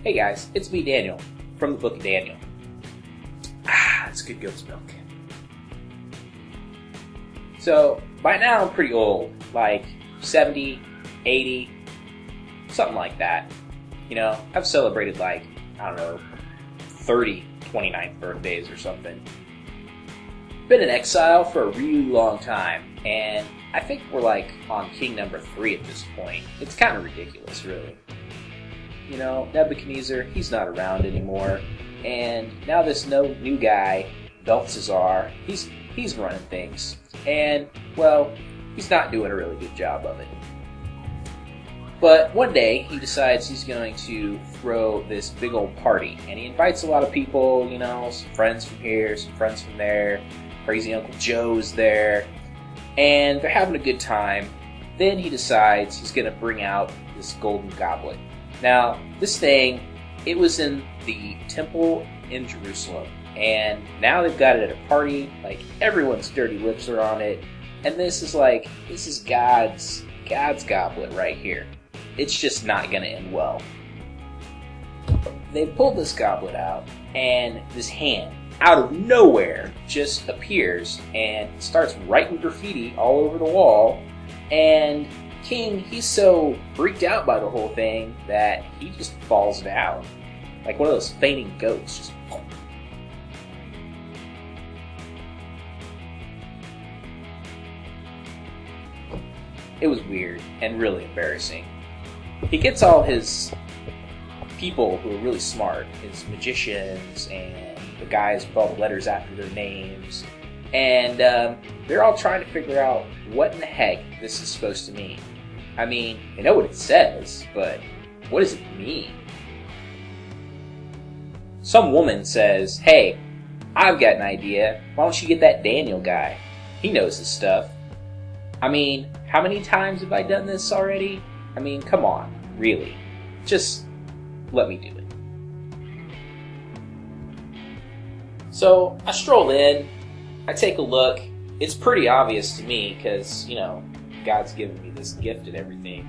Hey guys, it's me, Daniel, from the Book of Daniel. It's good goat's milk. So, by now I'm pretty old, like 70, 80, something like that. You know, I've celebrated 30 29th birthdays or something. Been in exile for a really long time, and I think we're on king number 3 at this point. It's kind of ridiculous, really. You know, Nebuchadnezzar, he's not around anymore, and now this new guy, Belshazzar, he's running things, and, well, he's not doing a really good job of it. But one day, he decides he's going to throw this big old party, and he invites a lot of people, you know, some friends from here, some friends from there, crazy Uncle Joe's there, and they're having a good time. Then he decides he's going to bring out this golden goblet. Now, this thing, it was in the temple in Jerusalem, and now they've got it at a party, everyone's dirty lips are on it, and this is God's goblet right here. It's just not going to end well. They pulled this goblet out, and this hand, out of nowhere, just appears and starts writing graffiti all over the wall, and King, he's so freaked out by the whole thing that he just falls down. Like one of those fainting goats. Just... It was weird and really embarrassing. He gets all his people who are really smart, his magicians and the guys with all the letters after their names, and they're all trying to figure out what in the heck this is supposed to mean. I mean, they know what it says, but what does it mean? Some woman says, "Hey, I've got an idea. Why don't you get that Daniel guy? He knows his stuff." I mean, how many times have I done this already? I mean, come on, really. Just let me do it. So, I stroll in, I take a look. It's pretty obvious to me because, you know, God's given me this gift and everything.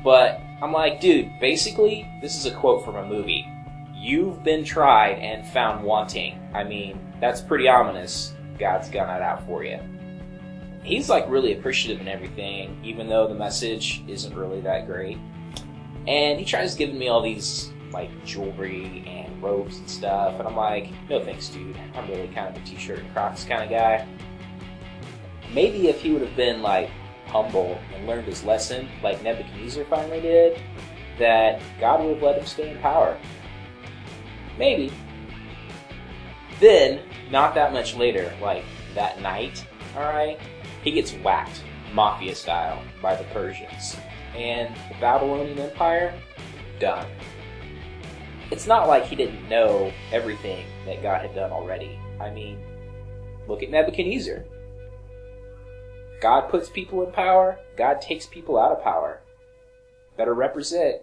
But I'm like, dude, basically, this is a quote from a movie. You've been tried and found wanting. I mean, that's pretty ominous. God's got it out for you. He's really appreciative and everything, even though the message isn't really that great. And he tries giving me all these jewelry and robes and stuff, and I'm like, no thanks, dude. I'm really kind of a t-shirt and Crocs kind of guy. Maybe if he would have been humble and learned his lesson, like Nebuchadnezzar finally did, that God would have let him stay in power. Maybe. Then, not that much later, that night, alright, he gets whacked, mafia style, by the Persians. And the Babylonian Empire, done. It's not like he didn't know everything that God had done already. I mean, look at Nebuchadnezzar. God puts people in power, God takes people out of power. Better represent.